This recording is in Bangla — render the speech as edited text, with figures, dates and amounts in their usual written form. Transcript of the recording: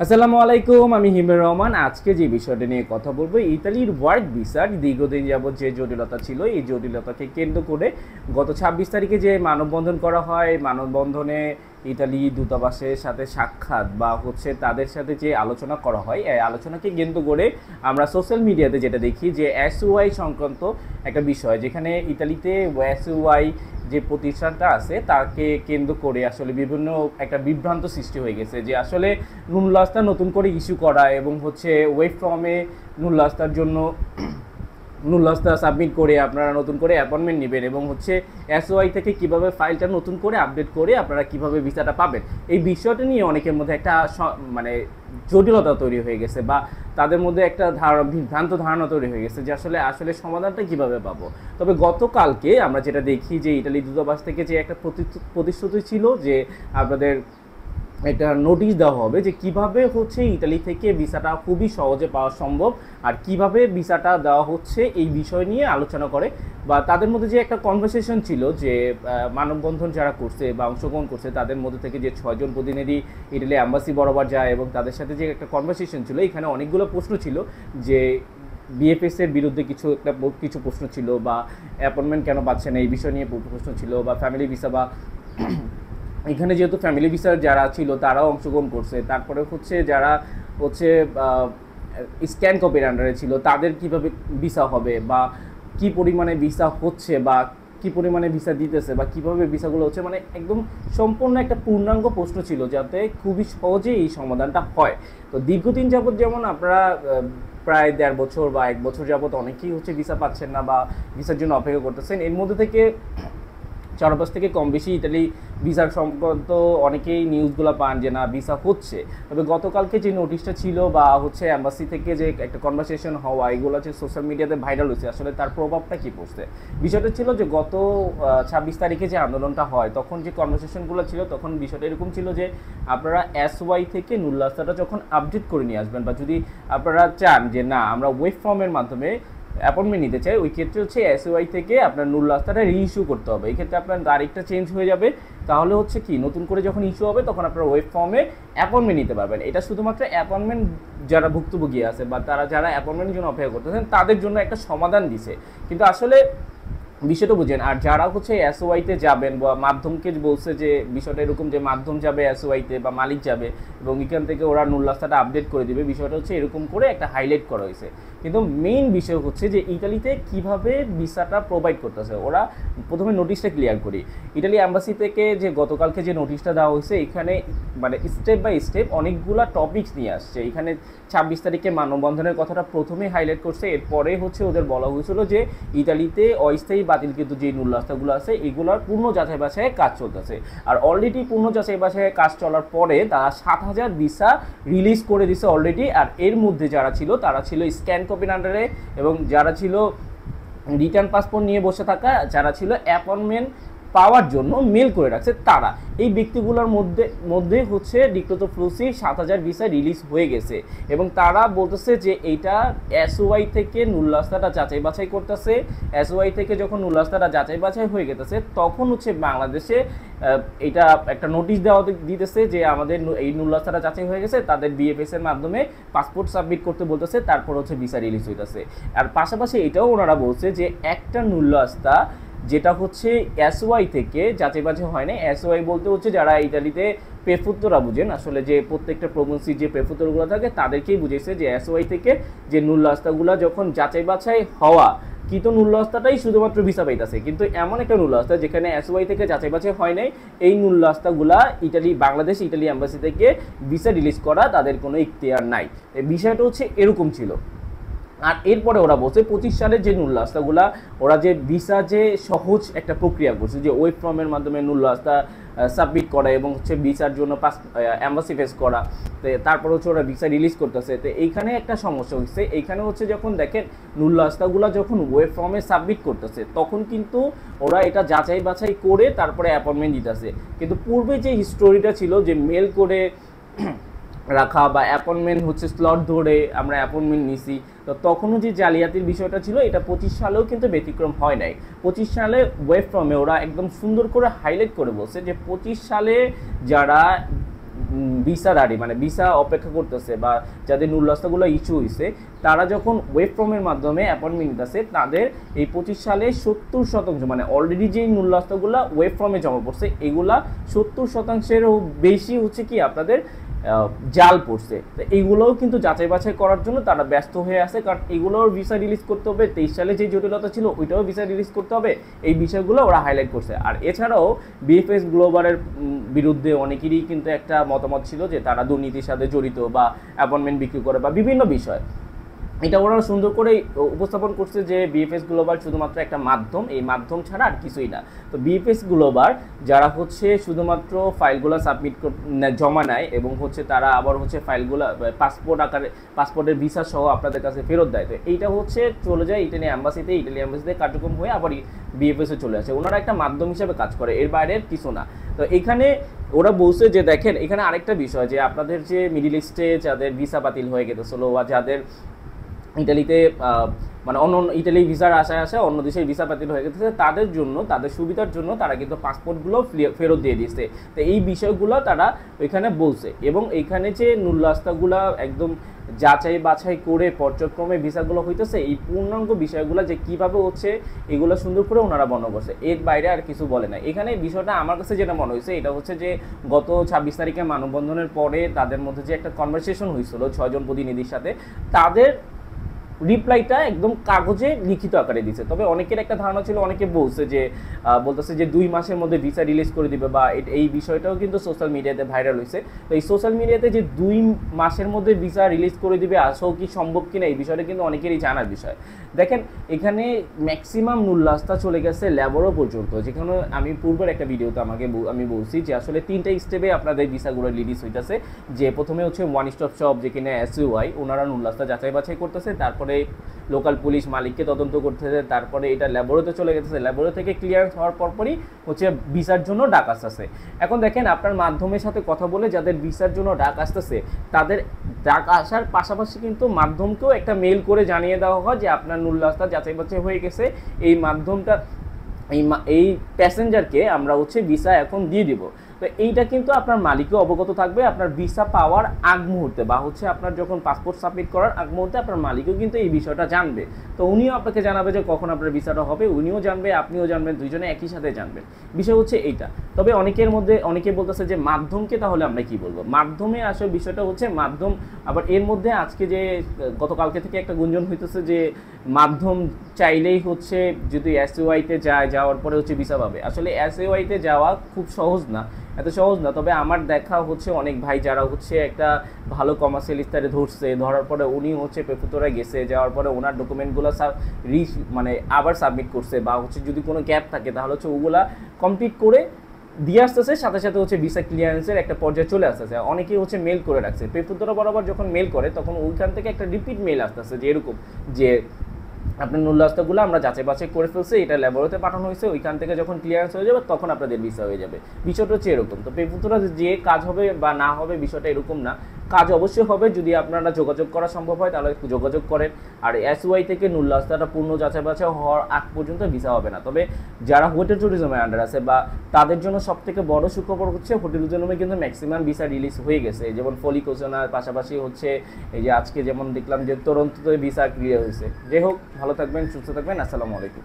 আসসালামু আলাইকুম, আমি হিমের রহমান। আজকে যে বিষয়টা নিয়ে কথা বলবো, ইতালির ওয়ার্ক ভিসার দীর্ঘদিন যাবৎ যে জটিলতা ছিল, এই জটিলতাকে কেন্দ্র করে গত ২৬ তারিখে যে মানববন্ধন করা হয়, মানববন্ধনে ইতালি দূতাবাসের সাথে সাক্ষাৎ বা তাদের সাথে যে আলোচনা করা হয়, এই আলোচনাকে কেন্দ্র করে আমরা সোশ্যাল মিডিয়াতে যেটা দেখি যে এসওয়াই সংক্রান্ত একটা বিষয়, যেখানে ইতালিতে এসওয়াই যে প্রতিষ্ঠানটা আছে তাকে কেন্দ্র করে আসলে বিভিন্ন একটা বিভ্রান্ত সৃষ্টি হয়ে গেছে যে আসলে নুনলাস্তা নতুন করে ইস্যু করা এবং ওয়েব ফর্মে নুনলাস্তার জন্য নুনলাস্তা সাবমিট করে আপনারা নতুন করে অ্যাপয়েন্টমেন্ট নেবেন এবং এসওআই থেকে কিভাবে ফাইলটা নতুন করে আপডেট করে আপনারা কিভাবে ভিসাটা পাবেন, এই বিষয়টা নিয়ে অনেকের মধ্যে একটা মানে জটিলতা তৈরি হয়ে গেছে বা তাদের মধ্যে একটা ভ্রান্ত ধারণা তৈরি হয়ে গেছে যে আসলে আসলে সমাধানটা কিভাবে পাবো। তবে গতকালকে আমরা যেটা দেখি যে ইতালি দূতাবাস থেকে যে একটা প্রতিশ্রুতি ছিল যে আপনাদের একটা নোটিশ দেওয়া হবে যে কিভাবে ইতালি থেকে ভিসাটা খুবই সহজে পাওয়া সম্ভব আর কিভাবে ভিসাটা দেওয়া হচ্ছে এই বিষয় নিয়ে আলোচনা করে বা তাদের মধ্যে যে একটা কনভারসেশন ছিল যে মানববন্ধন যারা করছে বা অংশগ্রহণ করছে তাদের মধ্যে থেকে যে ৬ জন প্রতিনিধি ইটালি অ্যাম্বাসি বরাবর যায় এবং তাদের সাথে যে একটা কনভারসেশন ছিল, এখানে অনেকগুলো প্রশ্ন ছিল যে বিএফএস এর বিরুদ্ধে কিছু প্রশ্ন ছিল বা অ্যাপয়েন্টমেন্ট কেন পাচ্ছে না এই বিষয় নিয়ে প্রশ্ন ছিল বা ফ্যামিলি ভিসা বা এখানে যেহেতু ফ্যামিলি ভিসার যারা ছিল তারাও অংশগ্রহণ করছে, তারপরে যারা স্ক্যান কপির আন্ডারে ছিল তাদের কিভাবে ভিসা হবে বা কি পরিমাণে ভিসা হচ্ছে বা কি পরিমাণে ভিসা দিতেছে বা কিভাবে ভিসাগুলো হচ্ছে, মানে একদম সম্পূর্ণ একটা পূর্ণাঙ্গ প্রশ্ন ছিল যাতে খুবই সহজে এই সমাধানটা হয়। তো দীর্ঘদিন যাবত যেমন আপনারা প্রায় ১.৫ বছর বা ১ বছর যাবত অনেকেই ভিসা পাচ্ছেন না বা ভিসার জন্য অপেক্ষা করতেছেন, এর মধ্যে থেকে চারপাশ থেকে কম বেশি ইতালি ভিসার সংক্রান্ত অনেকেই নিউজগুলো পান যে না ভিসা হচ্ছে। তবে গতকালকে যে নোটিশটা ছিল বা অ্যাম্বাসি থেকে যে একটা কনভারসেশন হওয়া, এগুলো সোশ্যাল মিডিয়াতে ভাইরাল হয়েছে, আসলে তার প্রভাবটা কী পড়ছে। বিষয়টা ছিল যে গত ২৬ তারিখে যে আন্দোলনটা হয় তখন যে কনভারসেশনগুলো ছিল তখন বিষয়টা এরকম ছিল যে আপনারা এসওয়াই থেকে নুনলাস্তাটা যখন আপডেট করে নিয়ে আসবেন বা যদি আপনারা চান যে না আমরা ওয়েব ফর্মের মাধ্যমে অ্যাপয়েন্টমেন্ট নিতে চাই, ওই ক্ষেত্রে এসওআই থেকে আপনার নুনলাস্তাটা রিইস্যু করতে হবে। এই ক্ষেত্রে আপনার তারিখটা চেঞ্জ হয়ে যাবে, তাহলে কি নতুন করে যখন ইস্যু হবে তখন আপনারা ওয়েব ফর্মে অ্যাপয়েন্টমেন্ট নিতে পারবেন। এটা শুধুমাত্র অ্যাপয়েন্টমেন্ট যারা ভুক্তভোগী আছে বা যারা অ্যাপয়েন্টমেন্টের জন্য অপেক্ষা করতেছেন তাদের জন্য একটা সমাধান দিছে, কিন্তু আসলে বিষয়টা বুঝেন। আর যারা এসওআইতে যাবেন বা মাধ্যমকে বলছে যে বিষয়টা এরকম যে মাধ্যম যাবে এসওআইতে বা মালিক যাবে এবং এখান থেকে ওরা নুনলাস্তাটা আপডেট করে দিবে, বিষয়টা এরকম করে একটা হাইলাইট করা হয়েছে। কিন্তু মেইন বিষয় যে ইতালিতে কিভাবে ভিসাটা প্রোভাইড করতেছে। ওরা প্রথমে নোটিশটা ক্লিয়ার করি, ইটালি অ্যাম্বাসি থেকে যে গতকালকে যে নোটিশটা দেওয়া হয়েছে এখানে মানে স্টেপ বাই স্টেপ অনেকগুলো টপিকস নিয়ে আসছে। এখানে ২৬ তারিখে মানববন্ধনের কথাটা প্রথমে হাইলাইট করছে, এরপরে ওদের বলা হয়েছিল যে ইতালিতে অস্থায়ী বাতিলকৃত যে নুনলাস্তাগুলো আছে এগুলোর পূর্ণ যাচাই বাছাইয়ের কাজ চলতেছে। আর অলরেডি পূর্ণ যাচাই বাছাইয়ের কাজ চলার পরে তারা ৭,০০০ ভিসা রিলিজ করে দিছে অলরেডি। আর এর মধ্যে যারা ছিল তারা ছিল স্ক্যান কপির আন্ডারে এবং যারা ছিল রিটার্ন পাসপোর্ট নিয়ে বসে থাকা, যারা ছিল অ্যাপয়েন্টমেন্ট পাওয়ার জন্য মেল করে রাখছে, তারা এই ব্যক্তিগুলোর মধ্যে ডিক্লোতো ফ্লুসি ৭,০০০ ভিসা রিলিজ হয়ে গেছে এবং তারা বলতেছে যে এইটা এসওআই থেকে নুনলাস্তাটা যাচাই বাছাই করতেছে। এসওআই থেকে যখন নুনলাস্তাটা যাচাই বাছাই হয়ে গেছে তখন বাংলাদেশে এটা একটা নোটিশ দিতেছে যে আমাদের এই নুনলাস্তাটা যাচাই হয়ে গেছে, তাদের বিএফএস এর মাধ্যমে পাসপোর্ট সাবমিট করতে বলতেছে, তারপর ভিসা রিলিজ হইতেছে। আর পাশাপাশি এটাও ওনারা বলছে যে একটা নুনলাস্তা যেটা এসওআই থেকে যাচাই বাছাই হয় না, এসওআই বলতে যারা ইতালিতে প্রেফুত্তরা বুঝেন, আসলে যে প্রত্যেকটা প্রভিন্সি যে প্রেফুত্তরগুলো থাকে তাদেরকেই বুঝেছে যে এসওআই থেকে যে নুনলাস্তাগুলো যখন যাচাই বাছাই হওয়া কিন্তু নুনলাস্তাটাই শুধুমাত্র ভিসা পাইতেছে, কিন্তু এমন একটা নুনলাস্তা যেখানে এসওআই থেকে যাচাই বাছাই হয় নাই, এই নুনলাস্তাগুলা বাংলাদেশ ইটালি অ্যাম্বাসি থেকে ভিসা রিলিজ করা তাদের কোনো ইখতিয়ার নাই। এই বিষয়টা এরকম ছিল। আর এরপরে ওরা বলছে ২৫ সালের যে নুনলাস্তাগুলা ওরা যে ভিসা যে সহজ একটা প্রক্রিয়া করছে যে ওয়েব ফর্মের মাধ্যমে নুনলাস্তা সাবমিট করা এবং ভিসার জন্য অ্যাম্বাসি ফেস করা, তারপর ওরা ভিসা রিলিজ করতেছে। তো এইখানে একটা সমস্যা হচ্ছে, এইখানে যখন দেখেন নুনলাস্তাগুলা যখন ওয়েব ফর্মে সাবমিট করতেছে তখন কিন্তু ওরা এটা যাচাই বাছাই করে তারপরে অ্যাপয়েন্টমেন্ট দিতেছে, কিন্তু পূর্বে যে হিস্টোরিটা ছিল যে মেল করে রাখা বা অ্যাপয়েন্টমেন্ট স্লট ধরে আমরা অ্যাপয়েন্টমেন্ট নিছি, তো তখনও যে জালিয়াতির বিষয়টা ছিল এটা ২৫ সালেও কিন্তু ব্যতিক্রম হয় নাই। ২৫ সালে ওয়েব ফর্মে ওরা একদম সুন্দর করে হাইলাইট করে বলছে যে ২৫ সালে যারা ভিসা রাডি মানে ভিসা অপেক্ষা করতেছে বা যাদের নুল্লাস্তাগুলো ইস্যু হয়েছে, তারা যখন ওয়েব ফর্মের মাধ্যমে অ্যাপয়েন্টমেন্ট নিতেছে, তাদের এই 25 সালে 70% মানে অলরেডি যেই নুল্লাস্তাগুলো ওয়েব ফর্মে জমা পড়ছে এগুলা 70%-এরও বেশি হচ্ছে কি আপনাদের জাল পড়ছে। তো এইগুলোও কিন্তু যাচাই বাছাই করার জন্য তারা ব্যস্ত হয়ে আছে, কারণ এগুলোর ভিসা রিলিজ করতে হবে, 23 সালে যে জটিলতা ছিল ওইটাও ভিসা রিলিজ করতে হবে, এই বিষয়গুলো ওরা হাইলাইট করছে। আর এছাড়াও বিএফএস গ্লোবালের বিরুদ্ধে অনেকেরই কিন্তু একটা মতামত ছিল যে তারা দুর্নীতির সাথে জড়িত বা অ্যাপয়েন্টমেন্ট বিক্রি করে বা বিভিন্ন বিষয়। এটা ওরা সুন্দর করে উপস্থাপন করছে যে বিএফএস গ্লোবাল শুধুমাত্র একটা মাধ্যম, এই মাধ্যম ছাড়া আর কিছুই না। তো বিএফএস গ্লোবাল যারা হচ্ছে শুধুমাত্র ফাইলগুলো সাবমিট জমা নেয় এবং হচ্ছে তারা আবার হচ্ছে ফাইলগুলো পাসপোর্ট আকারে পাসপোর্টের ভিসা সহ আপনাদের কাছে ফেরত দেয়, তো এইটা হচ্ছে চলে যায় ইটালি অ্যাম্বাসিতে কার্যক্রম হয়ে আবার বিএফএসে চলে আসে। ওনারা একটা মাধ্যম হিসেবে কাজ করে, এর বাইরে কিছু না। তো এখানে ওরা বলছে যে দেখেন এখানে আরেকটা বিষয় যে আপনাদের যে মিডিল ইস্টে যাদের ভিসা বাতিল হয়ে গেছিল বা যাদের ইটালিতে মানে অন্য ইটালি ভিসার আশায় অন্য দেশের ভিসা বাতিল হয়ে গেছে, তাদের জন্য তাদের সুবিধার জন্য তারা কিন্তু পাসপোর্টগুলো ফেরত দিয়ে দিয়েছে। তো এই বিষয়গুলো তারা ওইখানে বলছে এবং এইখানে যে নুল্লাস্তাগুলো একদম যাচাই বাছাই করে পর্যায়ক্রমে ভিসাগুলো হইতেছে, এই পূর্ণাঙ্গ বিষয়গুলো যে কীভাবে হচ্ছে এগুলো সুন্দর করে ওনারা বর্ণনা করছে, এর বাইরে আর কিছু বলে না। এখানে বিষয়টা আমার কাছে যেটা মনে হয়েছে এটা হচ্ছে যে গত 26 তারিখে মানববন্ধনের পরে তাদের মধ্যে যে একটা কনভারসেশন হয়েছিল 6 জন প্রতিনিধির সাথে, তাদের রিপ্লাইটা একদম কাগজে লিখিত আকারে দিছে। তবে অনেকের একটা ধারণা ছিল, অনেকে বলছে যে বলতেছে যে 2 মাসের মধ্যে ভিসা রিলিজ করে দিবে বা এই বিষয়টাও কিন্তু সোশ্যাল মিডিয়াতে ভাইরাল হয়েছে। তো এই সোশ্যাল মিডিয়াতে যে 2 মাসের মধ্যে ভিসা রিলিজ করে দিবে আসলেও কি সম্ভব কিনা এই বিষয়টা কিন্তু অনেকেরই জানার বিষয়। দেখেন এখানে ম্যাক্সিমাম নুল্লাস্তা চলে গেছে ল্যাবরও পর্যন্ত, যেখানে আমি পূর্বের একটা ভিডিওতে আমি বলছি যে আসলে 3টা স্টেপে আপনাদের ভিসাগুলো রিলিজ হইতেছে। যে প্রথমে হচ্ছে ওয়ান স্টপ শপ যেখানে এসইউআই ওনারা নুল্লাস্তা যাচাই বাছাই করতেছে, তারপরে লোকাল পুলিশ মালিককে তদন্ত করতেছে, তারপরে এটা ল্যাবরেটরিতে চলে গেছে, ল্যাবরেটরি থেকে ক্লিয়ারেন্স হওয়ার পরপরই হচ্ছে ভিসার জন্য ডাক আসতেছে। এখন দেখেন আপনার মাধ্যমের সাথে কথা বলে যাদের ভিসার জন্য ডাক আসতেছে তাদের ডাক আসার পাশাপাশি কিন্তু মাধ্যমকেও একটা মেল করে জানিয়ে দেওয়া হয় যে আপনার নুল্লাস্তা যাচাই বাছাই হয়ে গেছে, এই মাধ্যমটা এই প্যাসেঞ্জারকে আমরা হচ্ছে ভিসা এখন দিয়ে দিব। তো এইটা কিন্তু আপনার মালিকও অবগত থাকবে আপনার ভিসা পাওয়ার আগ মুহূর্তে বা হচ্ছে আপনার যখন পাসপোর্ট সাবমিট করার আগ মুহূর্তে আপনার মালিকও কিন্তু এই বিষয়টা জানবে। তো উনিও আপনাকে জানাবে যে কখন আপনার ভিসাটা হবে, উনিও জানবে আপনিও জানবেন, দুইজনে একই সাথে জানবেন। বিষয় হচ্ছে এইটা। তবে অনেকে বলতেছে যে মাধ্যমকে তাহলে আমরা কি বলবো, মাধ্যমে আসলে বিষয়টা হচ্ছে মাধ্যম আবার এর মধ্যে আজকে যে গতকালকে থেকে একটা গুঞ্জন হইতেছে যে মাধ্যম চাইলেই হচ্ছে যদি এসইউআইতে যাওয়ার পরে হচ্ছে ভিসা পাবে। আসলে এসইউআইতে যাওয়া খুব সহজ না, এত সহজ না। তবে আমার দেখা হচ্ছে অনেক ভাই যারা হচ্ছে একটা ভালো কমার্শিয়াল স্তরে ধরার পরে উনি হচ্ছে পেপুতরা গেছে, যাওয়ার পরে ওনার ডকুমেন্টগুলো মানে আবার সাবমিট করছে বা হচ্ছে যদি কোনো গ্যাপ থাকে তাহলে হচ্ছে ওগুলা কমপ্লিট করে দিয়ে আসতেছে, সাথে সাথে হচ্ছে ভিসা ক্লিয়ারেন্সের একটা পর্যায়ে চলে আসতেছে। অনেকেই হচ্ছে মেল করে রাখছে, পেপুতরা বরাবর যখন মেল করে তখন ওইখান থেকে একটা রিপিট মেল আসতেছে যে এরকম যে আপনার নুল্লাস্তাগুলো আমরা যাচাই বাছাই করে ফেলছি, এটা ল্যাবরেটরিতে পাঠানো হয়েছে, ওইখান থেকে যখন ক্লিয়ারেন্স হয়ে যাবে তখন আপনাদের ভিসা হয়ে যাবে। বিষয়টা হচ্ছে এরকম। তো পেপুতরা যে কাজ হবে বা না হবে বিষয়টা এরকম না, কাজ অবশ্যই হবে। যদি আপনারা যোগাযোগ করা সম্ভব হয় তাহলে যোগাযোগ করেন। আর এসওয়াই থেকে নুল্লাস্তাটা পূর্ণ যাচাই বাছাই হওয়ার আগ পর্যন্ত ভিসা হবে না। তবে যারা হোটেল ট্যুরিজমের আন্ডার আছে বা তাদের জন্য সবথেকে বড় সুখবর হচ্ছে হোটেল ট্যুরিজমে কিন্তু ম্যাক্সিমাম ভিসা রিলিজ হয়ে গেছে, যেমন ফলিকোজনার পাশাপাশি হচ্ছে এই যে আজকে যেমন দেখলাম যে তোরন্ততে ভিসা ক্লিয়ার হয়েছে। যাই হোক, ভালো থাকবেন, সুস্থ থাকবেন, আসসালামু আলাইকুম।